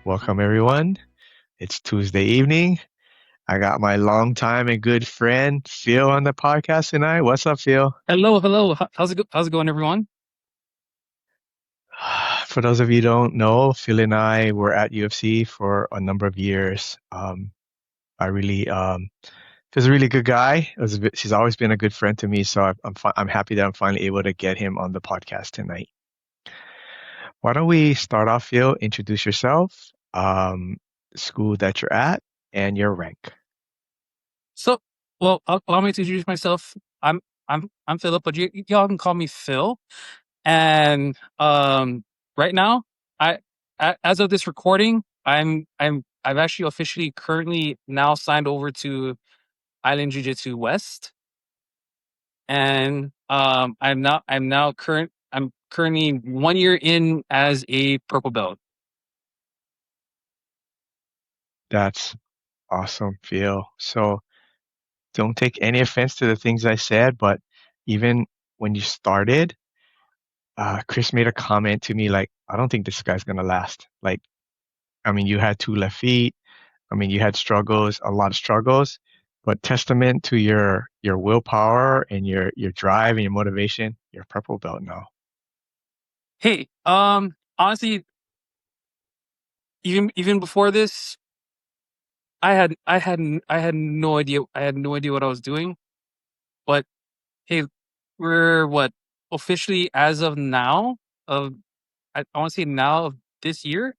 Welcome, everyone. It's Tuesday evening. I got my longtime and good friend Phil on the podcast tonight. What's up, Phil? Hello, hello. How's it going, everyone? For those of you who don't know, Phil and I were at UFC for a number of years. I really, Phil's a really good guy. She's always been a good friend to me, so I'm happy that I'm finally able to get him on the podcast tonight. Why don't we start off, Phil? Introduce yourself, school that you're at, and your rank. So, allow me to introduce myself. I'm Philip, but y'all can call me Phil. And right now, I as of this recording, I've actually officially currently now signed over to Island Jiu-Jitsu West, and I'm currently 1 year in as a purple belt. That's awesome, Phil. So don't take any offense to the things I said, but even when you started, Chris made a comment to me like, I don't think this guy's gonna last. Like, I mean, you had two left feet. I mean, you had struggles, a lot of struggles, but testament to your willpower and your drive and your motivation, you're a purple belt now. Hey, honestly, even before this. I had no idea. I had no idea what I was doing. But hey, we're what officially as of now of I want to say now of this year.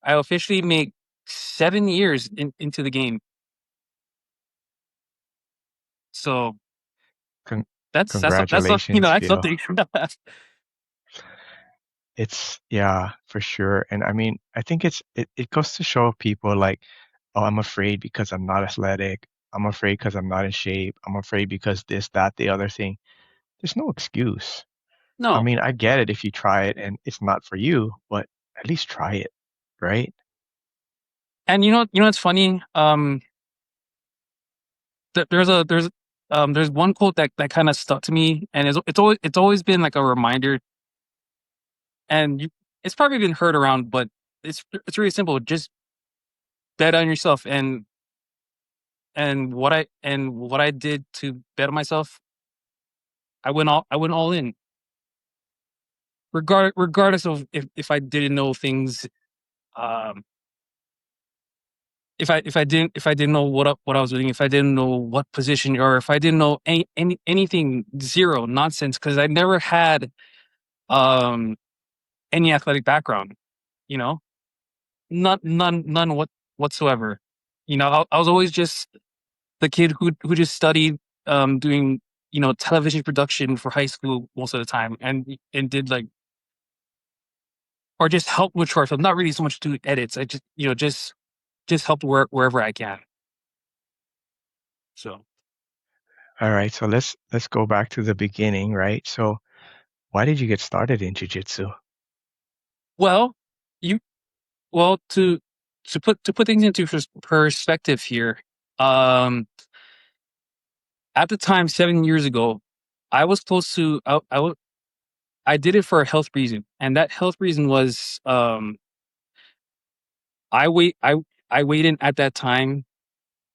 I officially make 7 years into the game. So Con that's Congratulations, that's Phil. something. Yeah, for sure. And I mean, I think it goes to show people like, oh, I'm afraid because I'm not athletic. I'm afraid because I'm not in shape. I'm afraid because this, that, the other thing. There's no excuse. I No, mean, I get it if you try it and it's not for you, but at least try it, right? and it's funny. There's one quote that kind of stuck to me, and it's always been like a reminder, and it's probably been heard around, but it's really simple. Just bet on yourself, and what I did to bet on myself, I went all in, regardless of if I didn't know things, um, if I didn't know what I was doing, if I didn't know what position, or if I didn't know anything, zero nonsense, because I never had um any athletic background, you know, none whatsoever. I was always just the kid who just studied doing television production for high school most of the time, and did like, or just help with short films, not really so much do edits. I just just helped wherever I can. So, All right, so let's go back to the beginning, right? So why did you get started in jiu-jitsu? well, you well to put things into perspective here. um at the time, 7 years ago, I was close to I did it for a health reason, and that health reason was, I weigh I weighed in at that time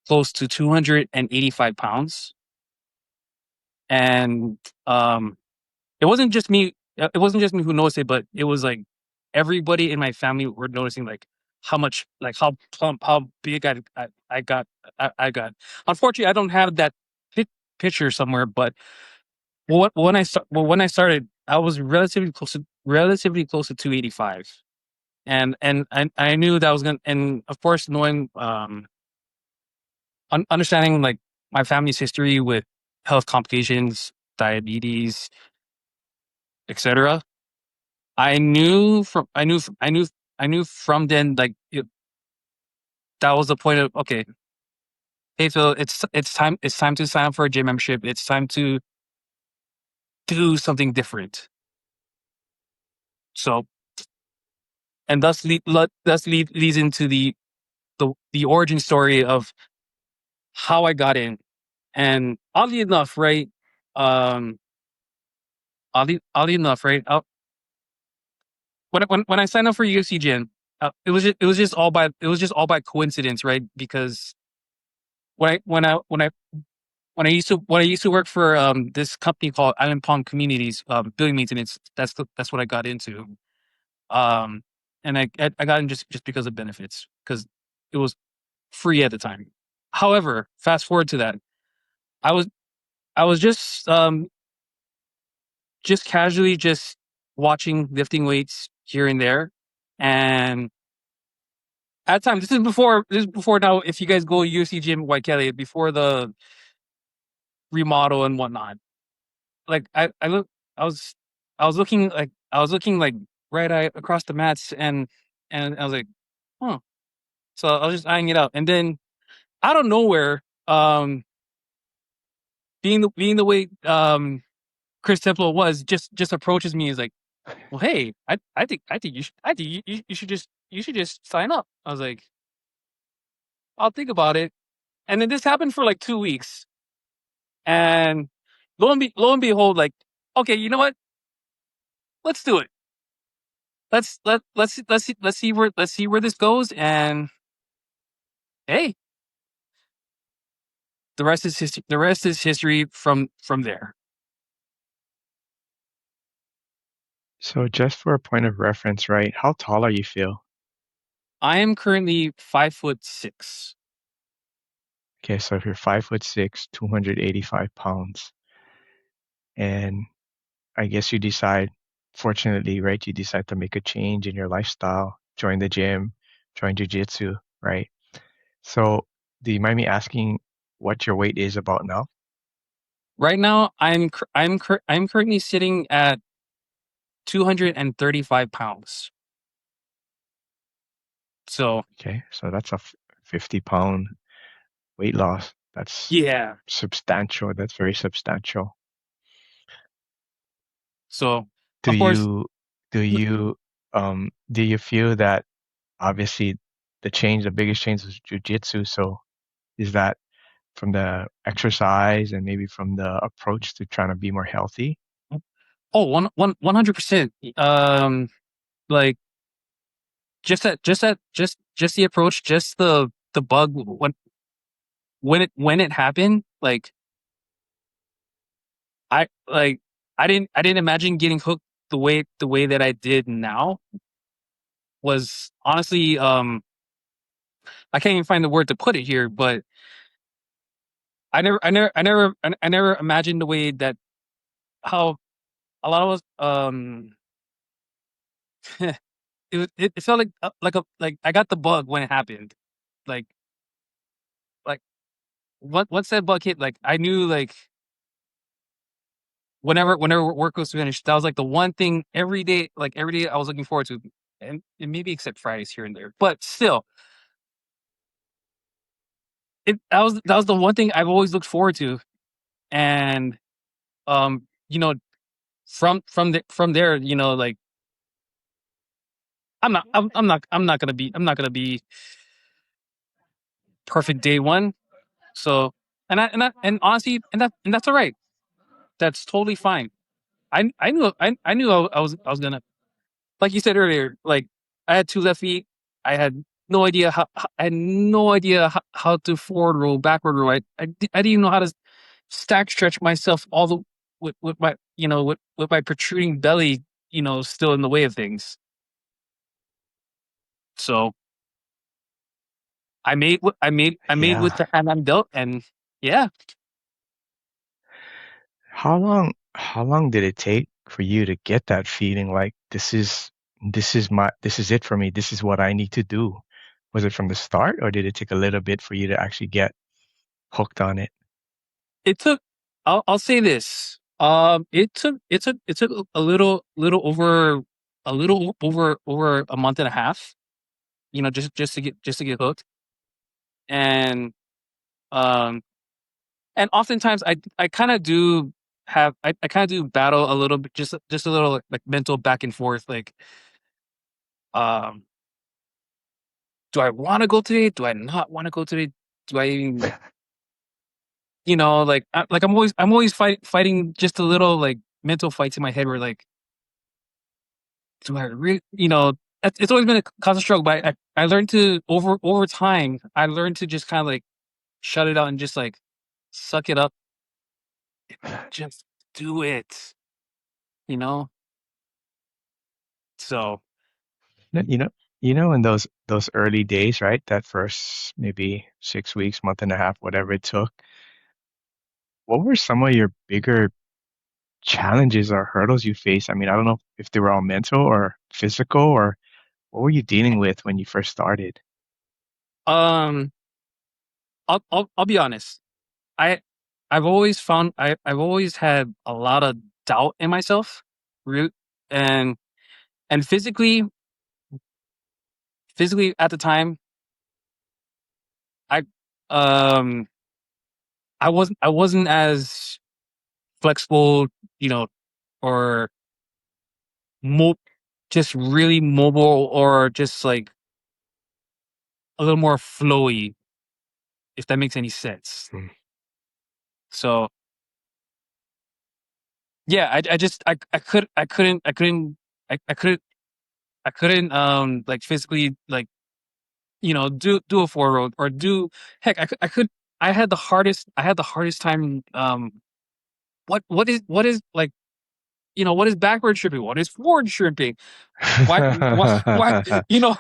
close to 285 pounds. And it wasn't just me. It wasn't just me who noticed it, but it was like everybody in my family were noticing, like how much, like how plump, how big I got. I got. Unfortunately, I don't have that picture somewhere. But when I started, I was relatively close to 285, and I knew that was gonna. And of course, knowing, understanding like my family's history with health complications, diabetes, etc. I knew from then, like, that was the point of, okay, hey Phil, it's time to sign up for a gym membership. It's time to do something different. So, and leads into the origin story of how I got in. And oddly enough, right? Um, oddly enough, right? When I signed up for UFC gym, it was just all by coincidence, right? Because when I when I when I when I used to work for this company called Island Palm Communities, building maintenance, that's what I got into. Um, and I got in just because of benefits, because it was free at the time. However, fast forward to that, I was I was just casually just watching lifting weights here and there, and at times this is before now. If you guys go UFC gym White Kelly, before the remodel and whatnot, like I look I was I was looking like right eye across the mats, and I was like, huh. So I was just eyeing it out, and then out of nowhere, being the way Chris Templo was, just approaches me. Is like, well, hey, I think you should just sign up. I was like, I'll think about it. And then this happened for like 2 weeks, and lo and behold, like, okay, you know what? Let's do it. Let's see where this goes. And hey, the rest is history. The rest is history from there. So just for a point of reference, right? How tall are you, Phil? I am currently 5'6". Okay, so if you're 5'6", 285 pounds, and I guess you decide, fortunately, right, you decide to make a change in your lifestyle, join the gym, join jiu-jitsu, right? So do you mind me asking what your weight is about now? Right now, I'm currently sitting at 235 pounds. So Okay, so that's a 50-pound weight loss. That's yeah. substantial. That's very substantial. So Do of course, you do you feel that obviously the biggest change was jujitsu, so is that from the exercise and maybe from the approach to trying to be more healthy? oh, 100%. Like just the approach, just the bug when it happened. Like I like I didn't imagine getting hooked the way that I did now. Was honestly, I can't even find the word to put it here, but I never imagined the way that how a lot of us it felt like I got the bug when it happened. Like like once that bug hit, like I knew, like whenever work was finished, that was like the one thing every day I was looking forward to, and maybe except Fridays here and there, but still, that was the one thing I've always looked forward to. And you know, from there, you know, like I'm not gonna be perfect day one. So, and honestly, and that's all right. That's totally fine. I knew I was gonna, like you said earlier, like I had two left feet. I had no idea I had no idea how to forward roll, backward roll. I didn't even know how to stack stretch myself all the with my, you know, with my protruding belly, you know, still in the way of things. So I made with Yeah. the hand I'm dealt, and yeah, How long did it take for you to get that feeling like this is it for me. This is what I need to do. Was it from the start or did it take a little bit for you to actually get hooked on it? it took. I'll say this. It took a little over a month and a half. You know, just to get hooked, and um and oftentimes I kind of do I kind of do battle a little bit, just a little like mental back and forth, like um do I want to go today? Do I not want to go today? Do I even, you know, like like I'm always fighting just a little like mental fights in my head where like, do I really, you know? it's always been a constant struggle, but I learned to over time. I learned to just kind of like shut it out and just like suck it up, just do it. You know. So No, in those early days, right? That first maybe 6 weeks, month and a half, whatever it took. What were some of your bigger challenges or hurdles you faced? I mean, I don't know if they were all mental or physical, or what were you dealing with when you first started? um, I'll be honest. I I've always had a lot of doubt in myself, re- and and physically at the time, I um I wasn't as flexible, you know, or mo just really mobile or just like a little more flowy, if that makes any sense. Mm. So yeah, I just I couldn't like physically like do a four road or do heck I could I had the hardest time what is like what is backward shrimping, what is forward shrimping, why you know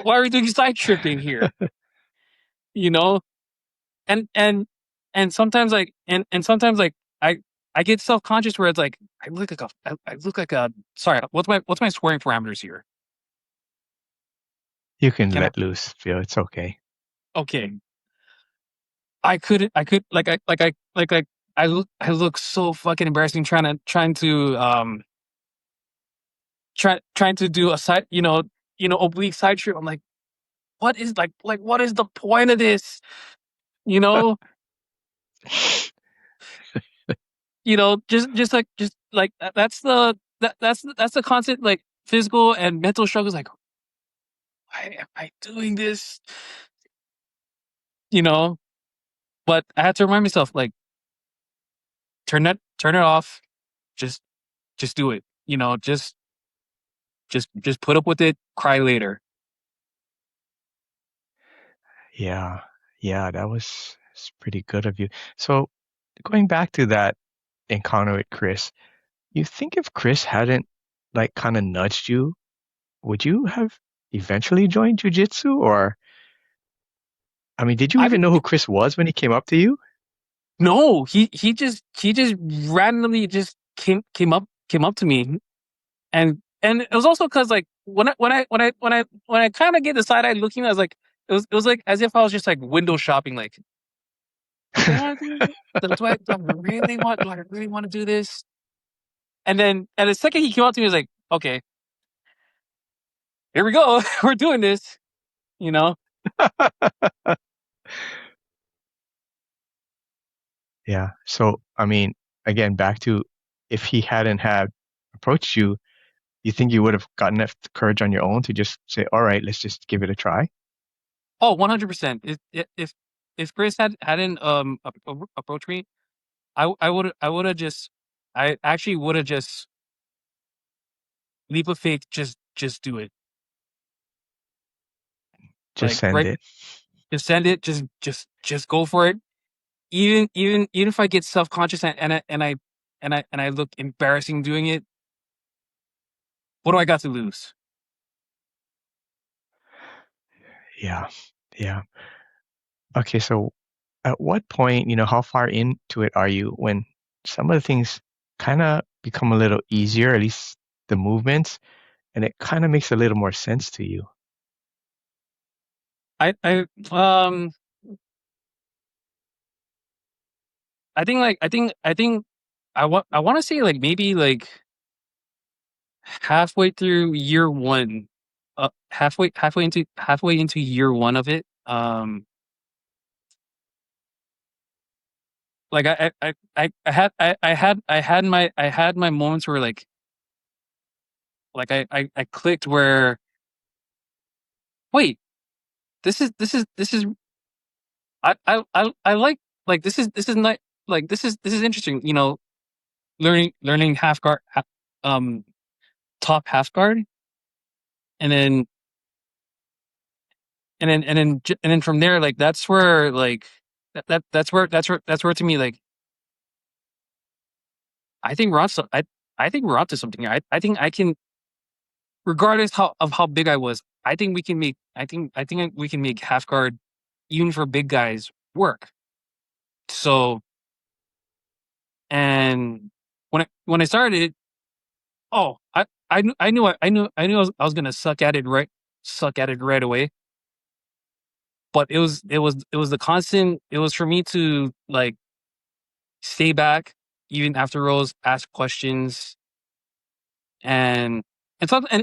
why are we doing side shrimping here, you know and and and sometimes like and sometimes like I I get self-conscious where it's like I look like a sorry, what's my swearing parameters here? You can Can I let loose, Phil. It's okay. okay. I could I look so fucking embarrassing trying to trying to do a side oblique side trip. I'm like, what is what is the point of this? You know, just like that's the constant like physical and mental struggles. Like, why am I doing this? You know, but I had to remind myself like turn it off. Just just do it. Just put up with it. Cry later. Yeah, yeah, that was it's pretty good of you. So going back to that encounter with Chris, you think if Chris hadn't like kind of nudged you, would you have eventually joined jujitsu? Or I mean, did you I even think know who Chris was when he came up to you? no, he just randomly just came up to me, and it was also because like when I kind of get the side eye looking, I was like it was like as if I was just like window shopping, like do I want to do this? Do I really want to do this? And then and the second he came up to me, I was like, okay, here we go, we're doing this, you know. Yeah. So, I mean, again, back to if he hadn't had approached you, you think you would have gotten enough courage on your own to just say, all right, let's just give it a try? Oh, 100%. If Chris hadn't approached me, I would have just I actually would have just leap of faith, just do it. Just Like send right, it. just send it, just go for it. Even if I get self conscious and I look embarrassing doing it, what do I got to lose? Yeah. Yeah. Okay. So, at what point, how far into it are you when some of the things kind of become a little easier, at least the movements, and it kind of makes a little more sense to you? I I think I want to say like maybe like halfway through year one, halfway into year one of it. Like I had my moments where like I clicked where wait, this is I like this is not like this is interesting, learning half guard, um top half guard, and then and then from there, like that's where like that's where to me like I think we're on I think we're onto something here. I think I can, regardless how big I was, I think we can make I think we can make half guard even for big guys work. So and when I started, oh I knew I was gonna suck at it right away. But it was the constant. It was for me to like stay back even after rows, ask questions, and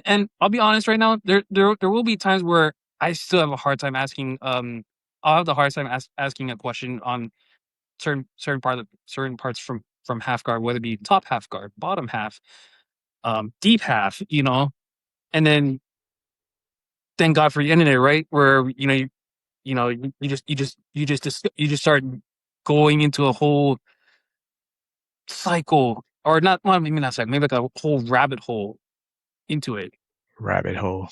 and I'll be honest right now. There will be times where I still have a hard time asking. I'll have the hardest time asking a question on certain parts from half guard, whether it be top half guard, bottom half, deep half, you know. And then thank God for the internet, right? Where you know you just start going into a whole cycle, or not, well, maybe not cycle, maybe like a whole rabbit hole into it. Rabbit hole.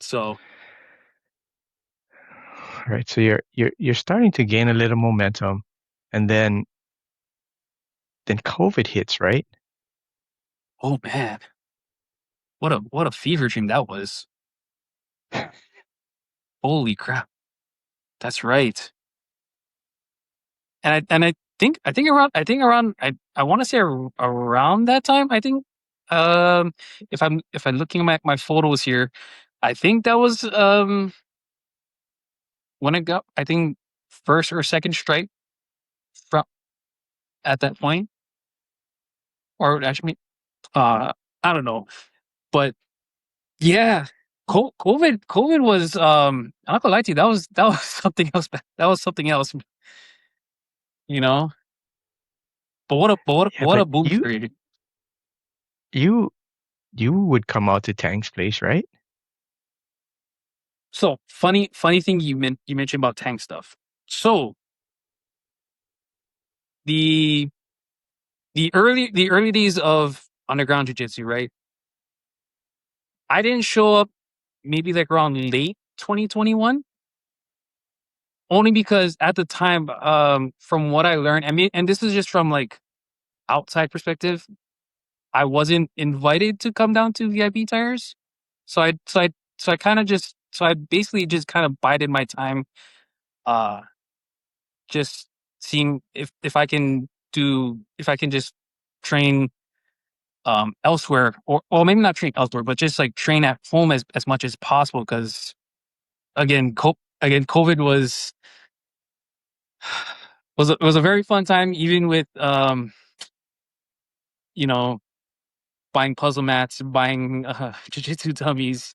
So, Right. So you're starting to gain a little momentum, and then COVID hits, right? oh man, what a fever dream that was. Holy crap. That's right. I think around I want to say around that time, I think um if I'm looking at my photos here, I think that was when I got, I think, first or second stripe from at that point, or actually I don't know. But yeah, COVID was I'm not gonna lie to you, that was something else. That was something else, you know. Yeah, What but a boom period. you you would come out to Tank's place, right? So funny thing you mentioned about tank stuff. So the the early days of underground jiu-jitsu, right? I didn't show up maybe like around late 2021, only because at the time, from what I learned, I mean, and this is just from like outside perspective, I wasn't invited to come down to VIP tires. So I kind of just, so I basically just kind of bided my time, uh, just seeing if I can if I can just train elsewhere, or well, maybe not train elsewhere, but just like train at home as much as possible. Because again, COVID was a very fun time, even with you know, buying puzzle mats, buying jujitsu dummies,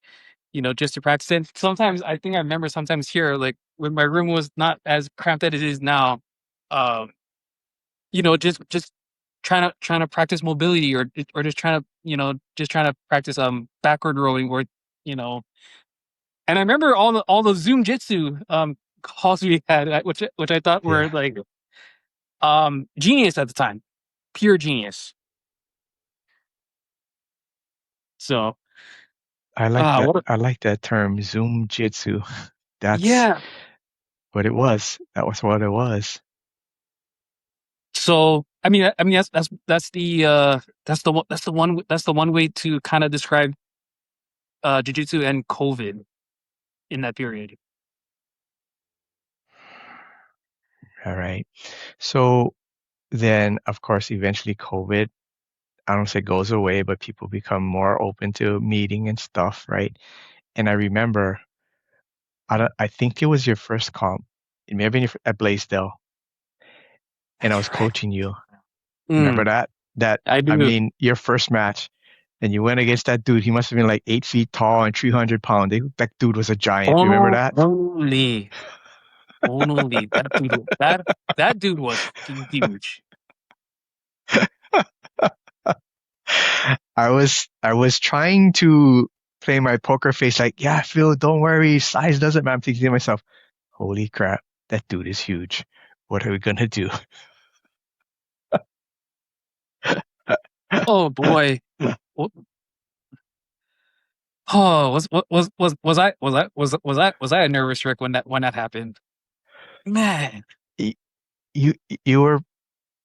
you know, just to practice. And sometimes I think I remember sometimes here, like when my room was not as cramped as it is now, um, you know, just trying to practice mobility, or just trying to, you know, just trying to practice backward rowing, or you know. And I remember all the Zoom Jitsu calls we had, which I thought Yeah. were like genius at the time, pure genius. So I like that. what a, I like that term, Zoom Jitsu. That's yeah. what it was. That was what it was. So I mean that's the that's the one way to kind of describe jujitsu and COVID in that period. All right. So then, of course, eventually COVID, I don't say goes away, but people become more open to meeting and stuff, right? And I remember, I think it was your first comp. It may have been at Blaisdell, and I That's was right. coaching you. Remember Mm, that? I I do. mean, your first match, and you went against that dude. He must have been like 8 feet tall and 300 pounds. That dude was a giant. You remember that? Only, only that dude was fucking huge. I was trying to play my poker face like, yeah, Phil, don't worry, size doesn't matter. I'm thinking to myself, holy crap, that dude is huge. What are we gonna do? Oh boy. Well, Oh, was I a nervous wreck when that happened? Man, Y- You you were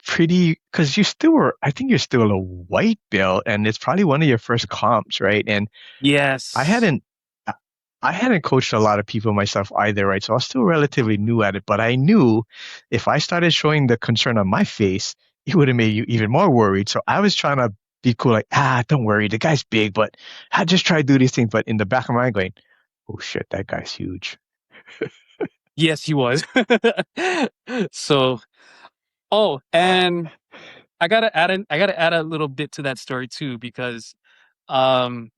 pretty because you still were. I think you're still a white belt, and it's probably one of your first comps, right? And I yes. hadn't I I hadn't coached a lot of people myself either, right? So I was still relatively new at it, but I knew if I started showing the concern on my face, it would have made you even more worried. So I was trying to be cool, like, don't worry, the guy's big, but I just try to do these things. But in the back of my mind, going, oh shit, that guy's huge. Yes, he was. So, oh, and I gotta add a little bit to that story too, because um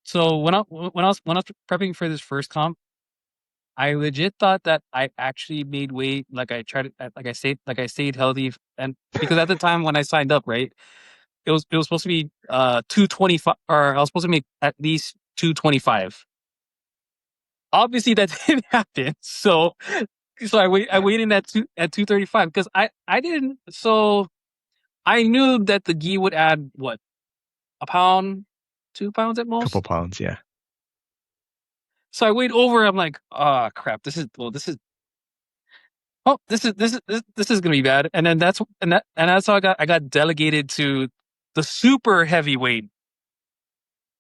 so when I was prepping for this first comp, I legit thought that I actually made weight. Like I tried to, like I stayed healthy, and because at the time when I signed up, right, it was supposed to be 225, or I was supposed to make at least 225. Obviously, that didn't happen. So I waited at 235 because I didn't. So I knew that the gi would add what, a pound, 2 pounds at Couple most. pounds, yeah. So I weighed over. I'm like, oh crap, this is gonna be bad. And then that's how I got delegated to the super heavyweight.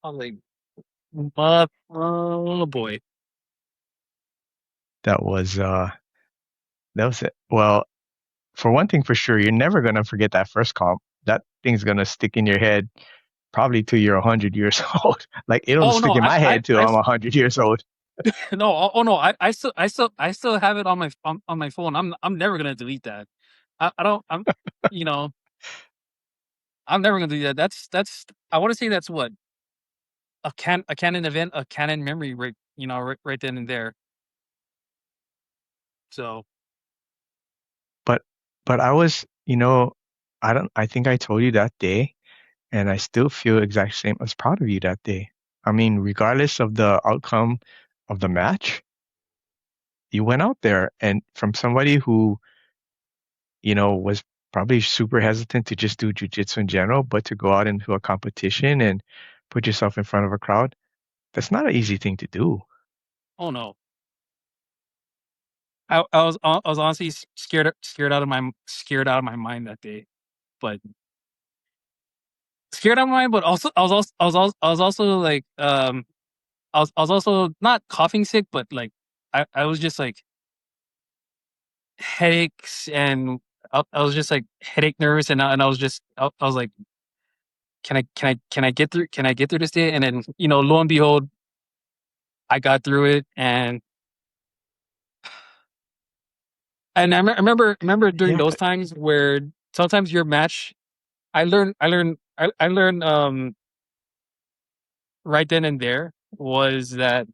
I was like, oh boy. That was that was it. Well, for one thing for sure, you're never gonna forget that first comp. That thing's gonna stick in your head probably till you're 100 years old. Like it'll Oh stick no, in my head till I I'm 100 years old. no, oh no, I still have it on my phone. I'm never gonna delete that. I don't. You know, I'm never gonna do that. I want to say that's what, a canon event, a canon memory, right? Right then and there. So, But I was, I don't. I think I told you that day, and I still feel exact same. I was proud of you that day. I mean, regardless of the outcome of the match, you went out there, and from somebody who was probably super hesitant to just do jujitsu in general, but to go out into a competition and put yourself in front of a crowd, that's not an easy thing to do. oh no, I was honestly scared out of my mind that day. But scared out of my mind, but also I was also like, I was also not coughing sick, but like I was just like headaches, and I was just like headache nervous, and I was just I was like, can I get through, this day? And then, lo and behold, I got through it. And I remember during Yeah. those times where sometimes your match, I learned right then and there, was that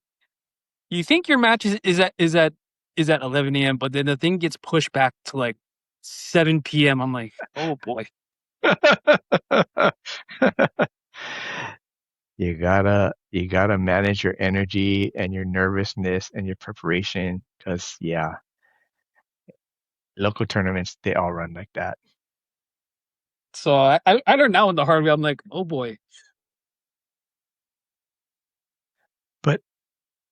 you think your match is at 11 a.m., but then the thing gets pushed back to like 7 p.m. I'm like, oh boy. You gotta manage your energy and your nervousness and your preparation because yeah, local tournaments they all run like that. So I learned that one the hard way. I'm like, oh boy. But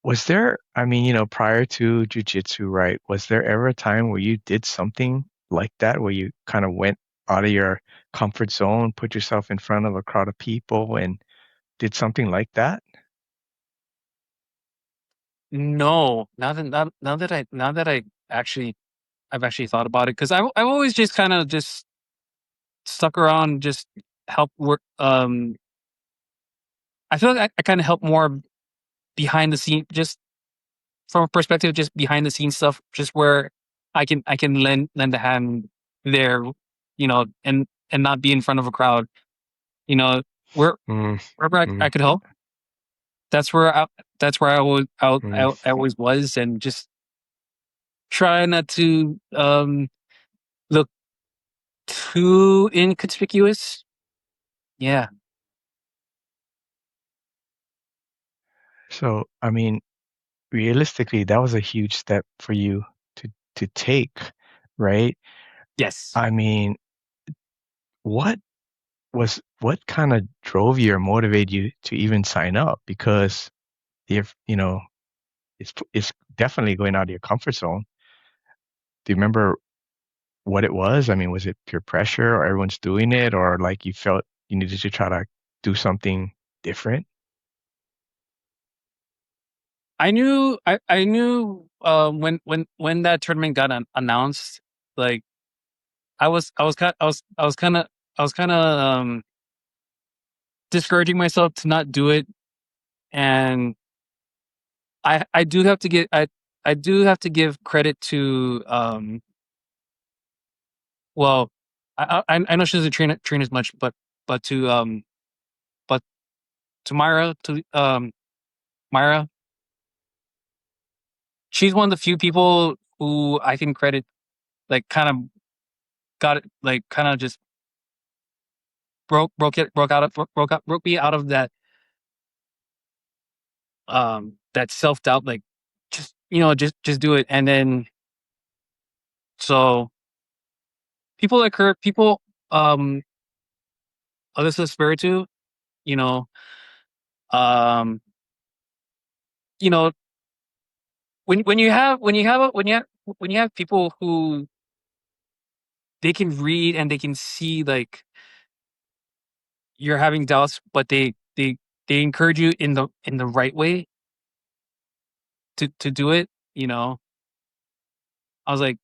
was there, I mean, prior to jujitsu, right, was there ever a time where you did something like that, where you kind of went out of your comfort zone, put yourself in front of a crowd of people and did something like that? No, now that I've actually thought about it, because I've always just kind of just stuck around, just help work. I feel like I kind of help more behind the scene, just from a perspective, just behind the scenes stuff, just where I can lend a hand there, and not be in front of a crowd, you know, where Mm, wherever mm, I could help. That's where mm. I always was, and just try not to look too inconspicuous. Yeah. So, I mean, realistically, that was a huge step for you to take, right? Yes. I mean, what was what kind of drove you or motivated you to even sign up? Because if, it's definitely going out of your comfort zone. Do you remember what it was? I mean, was it peer pressure or everyone's doing it or like you felt you needed to try to do something different? I knew when that tournament got announced, like I was kind of discouraging myself to not do it, and I do have to get I do have to give credit to well, I know she doesn't train as much, but to but to Myra, she's one of the few people who I can credit, like kind of got it, like kind of just broke me out of that self doubt, like just just do it. And then so people like her, people um Alyssa Spiritu, you know, um you know when you have people who they can read and they can see like you're having doubts, but they encourage you in the right way to do it, you know. I was like,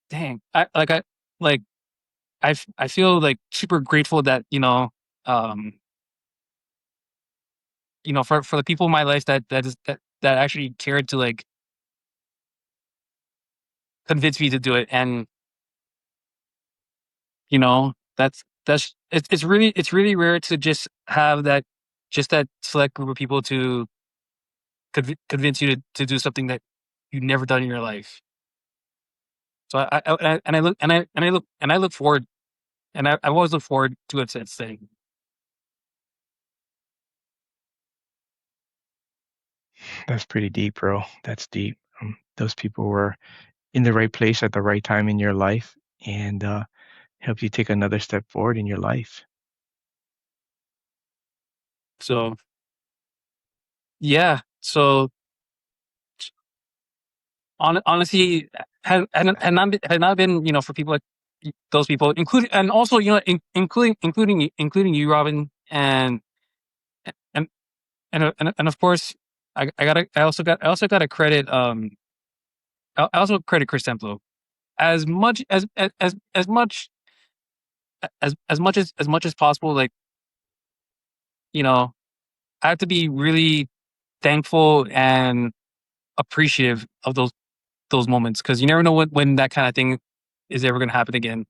dang, like I feel like super grateful that um for the people in my life that actually cared to like convince me to do it. And it's really rare to just have that select group of people to convince you to do something that you've never done in your life. So I look forward, and I've always looked forward to it since then. That's pretty deep, bro. That's deep. Those people were in the right place at the right time in your life and help you take another step forward in your life. So yeah, so honestly, had not been for people like those people, including, and also including you, Robin, and and of course, I also got to credit I also credit Chris Templo as much as much as much as possible. Like I have to be really thankful and appreciative of those moments, because you never know when that kind of thing is ever going to happen again.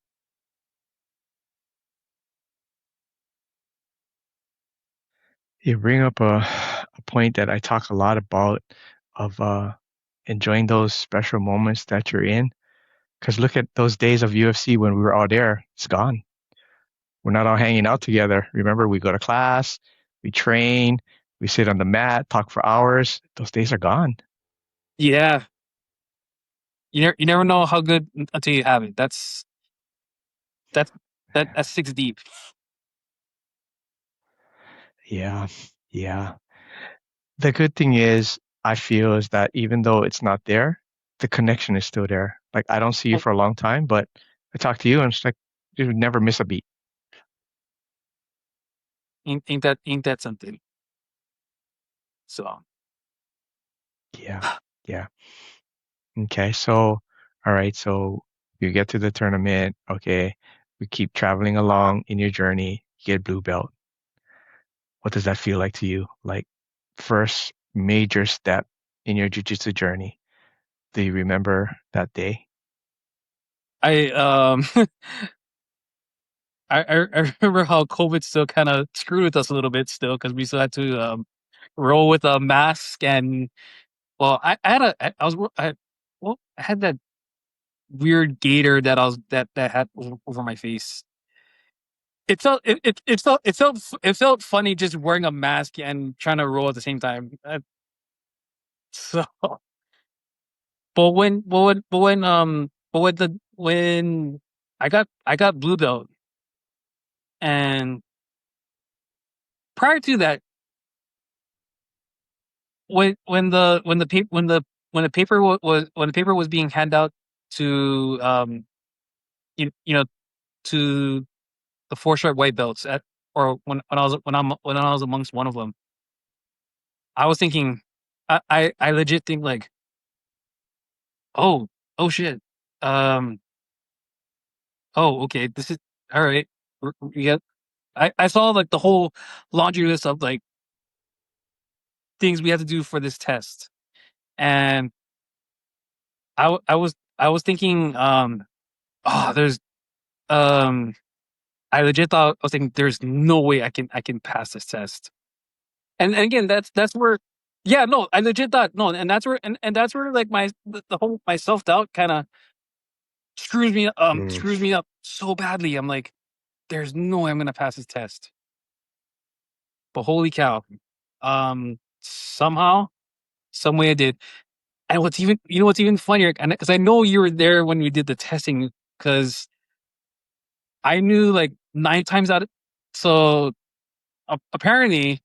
You bring up a point that I talk a lot about of enjoying those special moments that you're in. Because look at those days of UFC when we were all there. It's gone. We're not all hanging out together. Remember, we go to class, we train, we sit on the mat, talk for hours. Those days are gone. Yeah, you never know how good until you have it. That's that's six deep. Yeah, yeah. The good thing is, I feel is that even though it's not there, the connection is still there. Like I don't see you for a long time, but I talk to you and it's like you would never miss a beat. Ain't that something? So Yeah, yeah. Okay, so all right, so you get to the tournament. Okay, we keep traveling along in your journey. You get blue belt. What does that feel like to you? Like first major step in your jiu-jitsu journey. Do you remember that day? I I remember how COVID still kind of screwed with us a little bit still, because we still had to roll with a mask. And well, I had I was I well I had that weird gator that I was that had over my face. It felt funny just wearing a mask and trying to roll at the same time. So, but when I got blue belt, And prior to that, when the paper when the paper was being handed out to you know to the four short white belts at or when I was amongst one of them, I was thinking, I legit think like, oh oh shit, um oh okay, this is all right. Yeah, I saw like the whole laundry list of like things we had to do for this test, and I was thinking, oh, there's um, I legit thought I was thinking, there's no way I can pass this test. And again, that's where, yeah, no, I legit thought no, and that's where and that's where like the whole my self doubt kind of Mm. screws me up so badly. I'm like, there's no way I'm gonna pass this test. But holy cow, somehow, some way I did. And what's even, you know, what's even funnier, and because I know you were there when we did the testing, because I knew like nine times out of, so apparently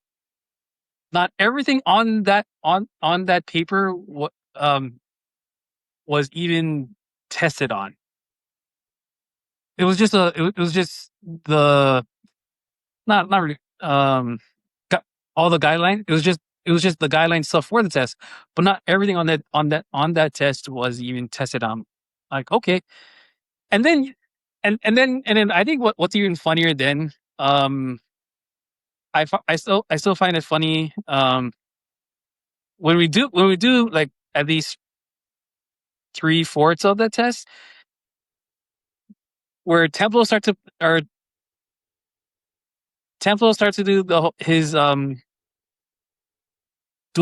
not everything on on that paper was even tested on. It was just it was just the, not really, all the guideline. It was just the guideline stuff for the test, but not everything on on that test was even tested on. Like, okay, and then and then I think what's even funnier then, I still find it funny, when we do like at least three fourths of that test, where Templo starts to do his do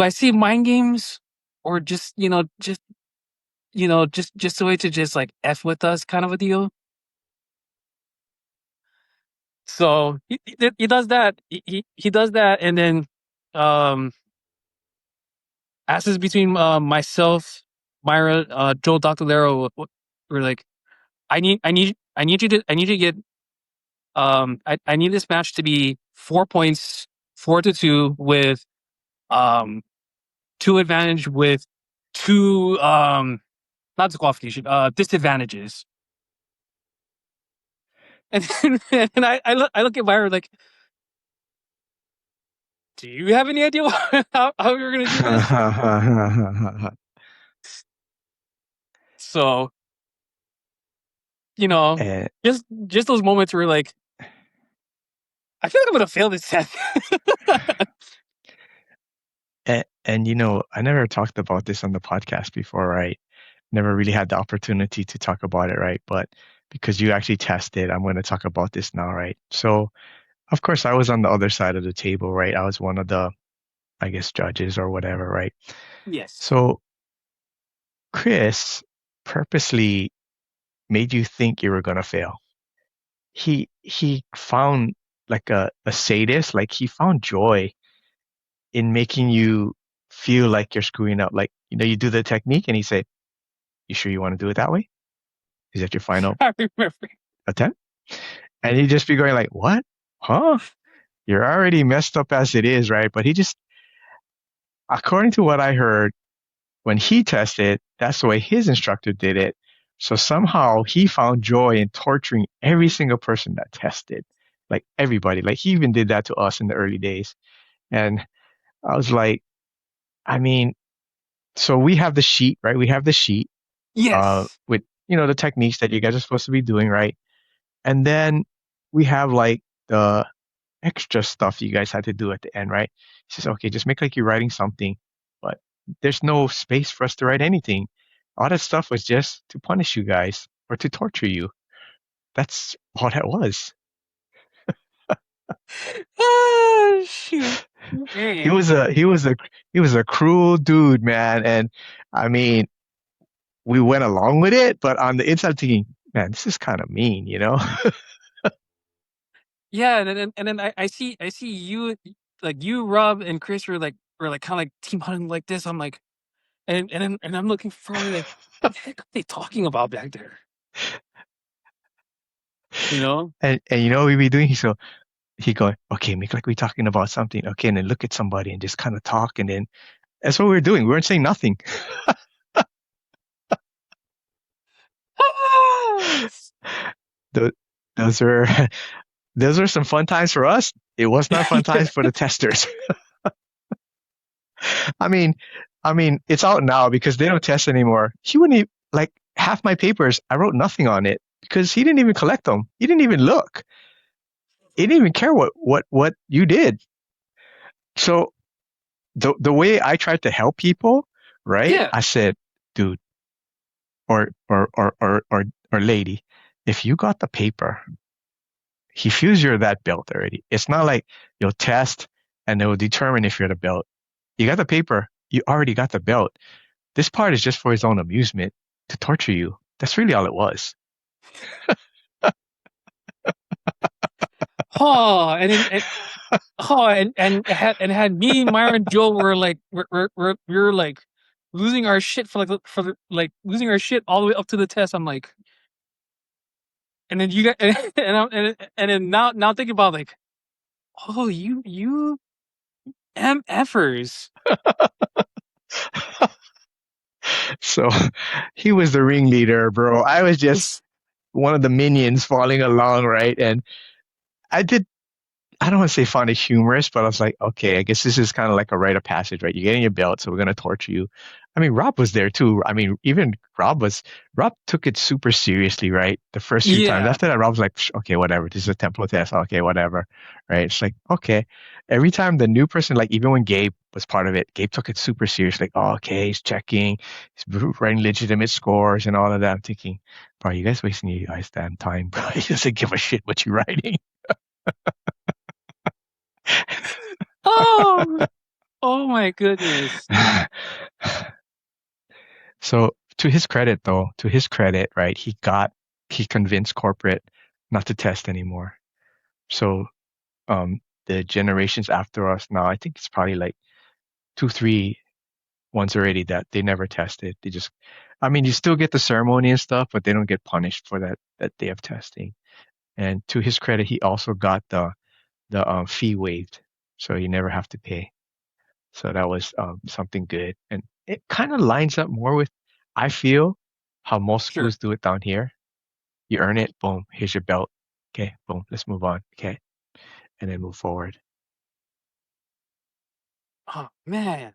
I see mind games, or just just a way to just like f with us kind of a deal. So he does that. He does that, and then um asks between myself, Myra, Joel, Doctor Lero. We're like, I need you to get, I need this match to be 4 points, 4-2, with um two advantage with two, not disqualification, disadvantages. And then, and I look at Myra like, do you have any idea how you're gonna do this? So, and, just those moments where like, I feel like I'm gonna fail this test. and you know, I never talked about this on the podcast before, right? Never really had the opportunity to talk about it, right? But because you actually tested, I'm going to talk about this now, right? So, of course, I was on the other side of the table, right? I was one of the, I guess, judges or whatever, right? Yes. So, Chris purposely made you think you were going to fail. He found like a sadist, like he found joy in making you feel like you're screwing up. Like, you know, you do the technique and he say, "You sure you want to do it that way? Is that your final I remember. attempt?" And he'd just be going like, "What? Huh? You're already messed up as it is, right?" But he just, according to what I heard, when he tested, that's the way his instructor did it. So somehow he found joy in torturing every single person that tested, like everybody. Like he even did that to us in the early days. And I was like, I mean, so we have the sheet, right? We have the sheet Yes. with, you know, the techniques that you guys are supposed to be doing, right? And then we have like the extra stuff you guys had to do at the end, right? He says, okay, just make like you're writing something, but there's no space for us to write anything. All that stuff was just to punish you guys or to torture you. That's all that was. Oh shoot. He Man. was a he was a he was a cruel dude, man. And I mean, we went along with it, but on the inside thinking, man, this is kind of mean, you know? Yeah, and then I see you, like you, Rob, and Chris were like kind of like team hunting like this. I'm like, and I'm looking forward, like, what the heck are they talking about back there? you know? And you know what we be doing? So he go, okay, make like we're talking about something. Okay, and then look at somebody and just kind of talk. And then that's what we were doing. We weren't saying nothing. Those, those were those were some fun times for us. It was not fun Yeah. times for the testers. I mean, it's out now because they don't test anymore. He wouldn't even, like half my papers. I wrote nothing on it because he didn't even collect them. He didn't even look. He didn't even care what you did. So the way I tried to help people, right? Yeah. I said, dude, or lady, if you got the paper, he feels you're that belt already. It's not like you'll test and it will determine if you're the belt. You got the paper, you already got the belt. This part is just for his own amusement to torture you. That's really all it was. Oh, and then oh, and had me, Myra, and Joe were like we were like losing our shit like losing our shit all the way up to the test. I'm like, and then you got and then now thinking about like, oh, you MFers. So he was the ringleader, bro. I was just one of the minions following along, right? And I did I don't want to say find it humorous, but I was like, okay, I guess this is kind of like a rite of passage, right? You're getting your belt, so we're gonna torture you. I mean, Rob was there too. I mean, even Rob took it super seriously, right? The first few times. Yeah. After that, Rob was like, okay, whatever. This is a Templo test. Okay, whatever. Right? It's like, okay. Every time the new person, like even when Gabe was part of it, Gabe took it super serious. Like, oh, okay, he's checking, he's writing legitimate scores and all of that. I'm thinking, bro, you guys wasting your guys' damn time, bro. He doesn't give a shit what you're writing. Oh, oh my goodness. So to his credit, though, to his credit, right, he convinced corporate not to test anymore. So the generations after us now, I think it's probably like two, three ones already that they never tested. They just, I mean, you still get the ceremony and stuff, but they don't get punished for that day of testing. And to his credit, he also got the fee waived, so you never have to pay. So that was something good. And it kind of lines up more with, I feel, how most Sure. schools do it down here. You earn it, boom, here's your belt. Okay, boom, let's move on. Okay, and then move forward. Oh man.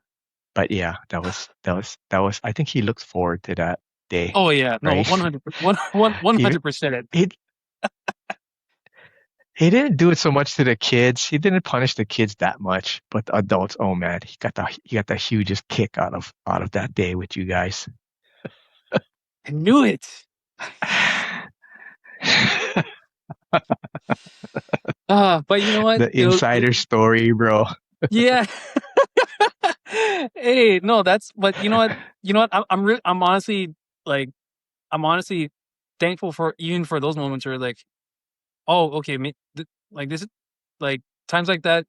But yeah, I think he looked forward to that day, Oh yeah. No, right? 100 He 100%. it he didn't do it so much to the kids. He didn't punish the kids that much, but the adults, oh man, he got the hugest kick out of that day with you guys. I knew it. But you know what? The insider story, bro. Yeah. Hey, no, that's but you know what? You know what? I'm honestly like I'm honestly thankful for even for those moments where like, oh, okay, like this, like times like that,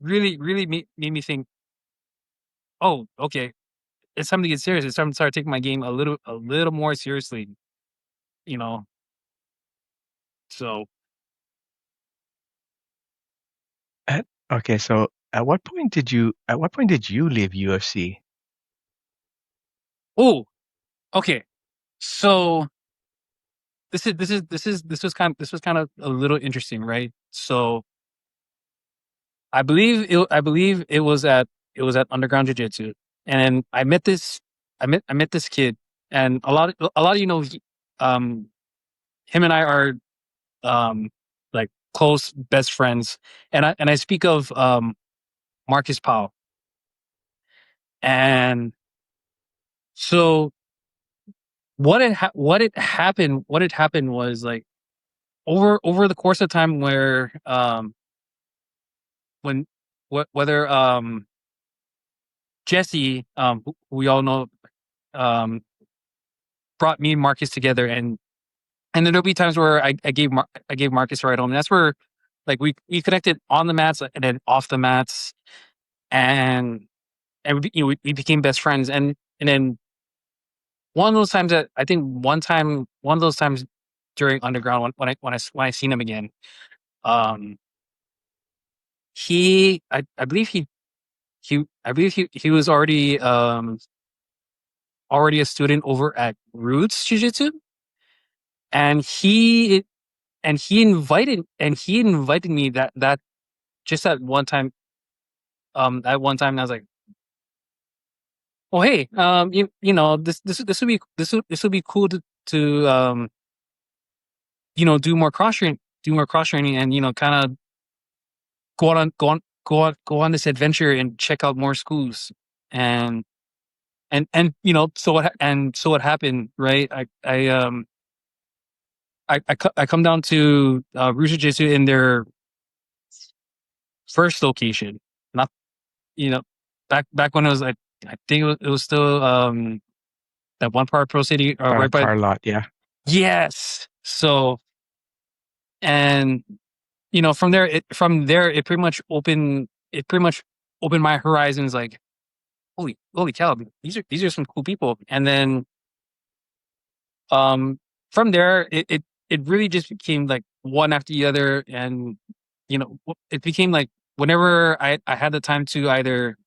really made me think, oh, okay, it's time to get serious. It's time to start taking my game a little more seriously, you know. So, Okay, so at what point did you leave UFC? oh, okay, so this was kind of a little interesting, right? So I believe it was at Underground Jiu-Jitsu, and I met this kid, and a lot of um him and I are um like close best friends, and I speak of Marcus Powell, and so what had happened was like over the course of time where when whether Jesse who we all know um brought me and Marcus together, and then there'll be times where I gave Marcus a ride home. And that's where like we connected on the mats and then off the mats, and we became best friends. And then one of those times that I think one of those times during underground when I seen him again. Um, he I believe he was already a student over at Roots Jiu-Jitsu, and he invited me that just at one time. At one time, and I was like, "Oh, hey, this would be cool to do more cross training, and kind of go on this adventure and check out more schools." And so what happened, right? I come down to Roots Jiu-Jitsu in their first location, not you know back when I think it was still that one part Pro City right by. Car lot, yeah. Yes. So, and from there it pretty much opened my horizons, like, holy cow, these are some cool people. And then um from there it really just became like one after the other. And it became like whenever I had the time to either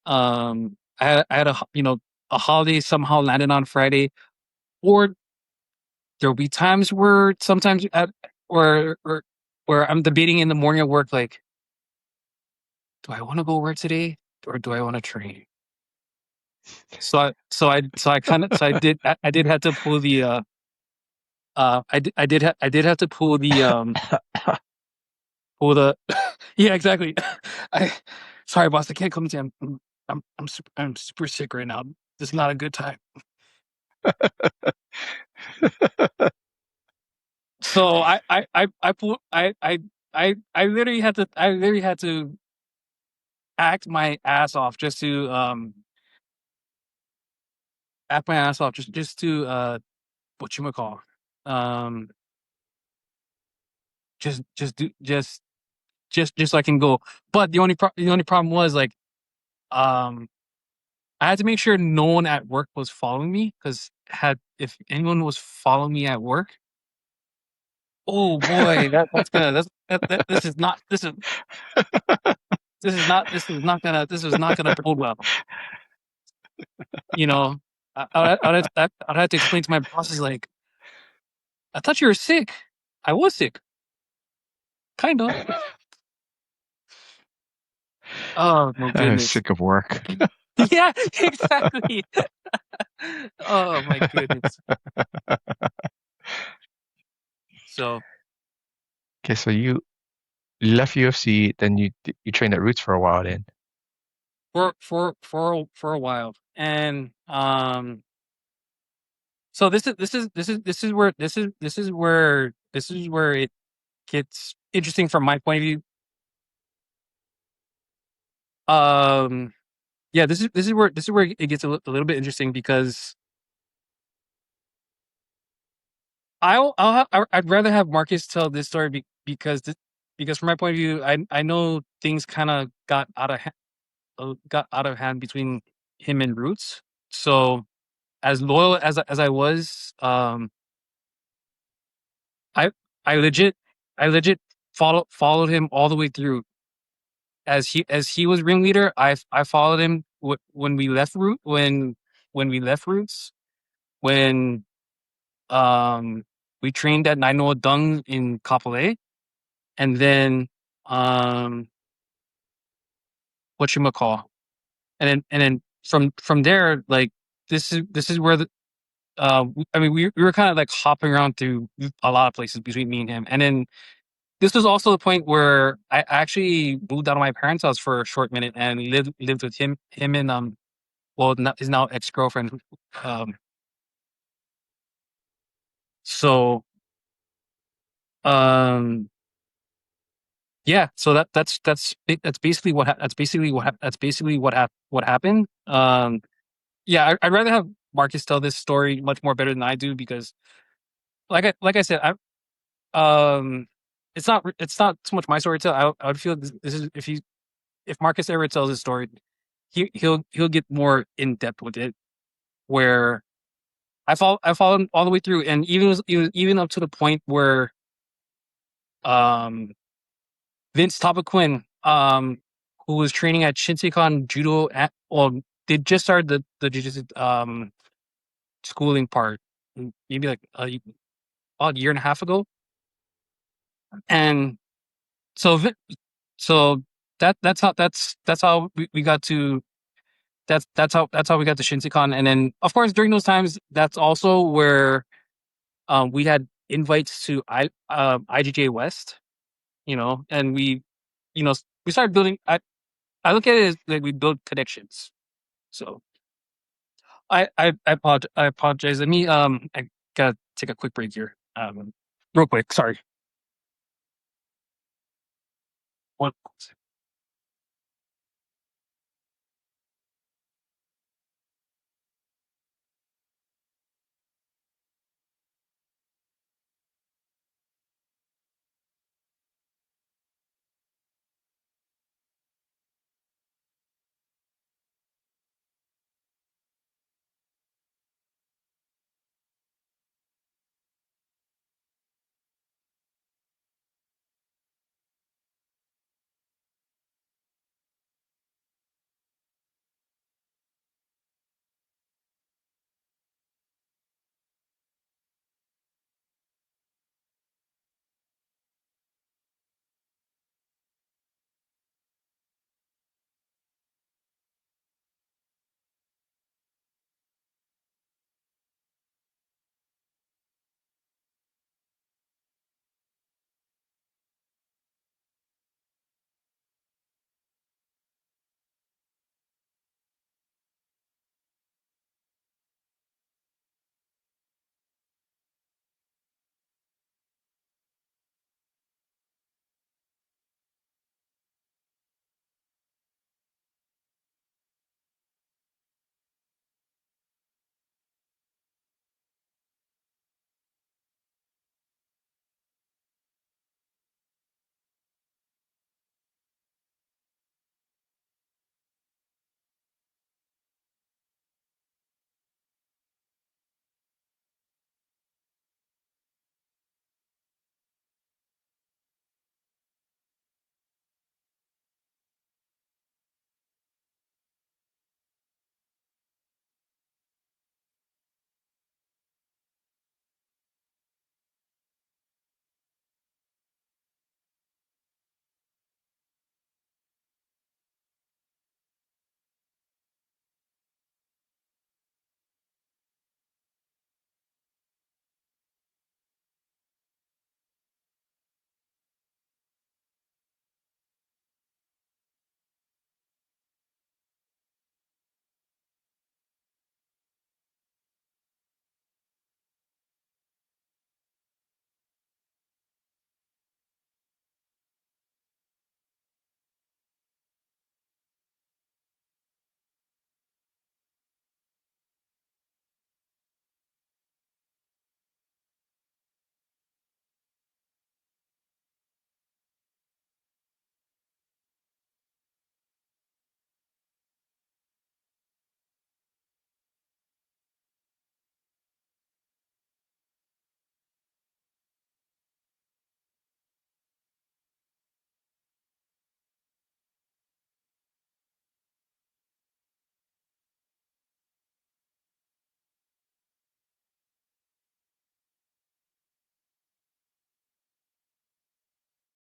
I had a holiday somehow landed on Friday, or there'll be times where sometimes or where I'm debating in the morning at work, like, do I want to go work today or do I want to train? So I did have to pull the I did have to pull the yeah, exactly. I Sorry, boss, I can't come to you. I'm super sick right now. This is not a good time. So I pull I literally had to act my ass off just to what you call um just do just so I can go. But the only problem was, like, um I had to make sure no one at work was following me, because had if anyone was following me at work, oh boy, that's gonna that's that this is not gonna bode well. You know, I'd have to explain to my bosses, like, I thought you were sick. I was sick, kind of. Oh my I'm goodness. sick of work. Yeah, exactly. Oh my goodness. So Okay, so you left UFC, then you trained at Roots for a while then. for a while, and so this is where it gets interesting from my point of view. Um, yeah, this is where it gets a little bit interesting, because I'd rather have Marcus tell this story, because from my point of view, I know things kind of got out of hand between him and Roots. So, as loyal as I was, I I legit I legit followed him all the way through. As he was ringleader, I followed him when we left Roots, when um we trained at Nainoa Dung in Kapolei, and then um whatchamacall, and then from there, like, this is where I mean, we were kind of like hopping around through a lot of places between me and him. And then this was also the point where I actually moved out of my parents' house for a short minute and lived with him and well, his now ex-girlfriend. Um, so um, yeah, so that's basically what happened. Yeah, I'd rather have Marcus tell this story much more better than I do, because like I said, um, it's not so much my story to tell. I would feel this is if Marcus ever tells his story, he'll get more in depth with it. Where I followed all the way through, and even up to the point where um Vince Tapaquin, who was training at Shinsekan Judo at well, they just started the jiu-jitsu schooling part maybe like about a year and a half ago, and so so that's how we got to that's how we got to Shinsekan, and then of course during those times that's also where we had invites to IGJ West, and you know we started building. I look at it as like we build connections. So I apologize. Let me I gotta take a quick break here. Real quick. Sorry. One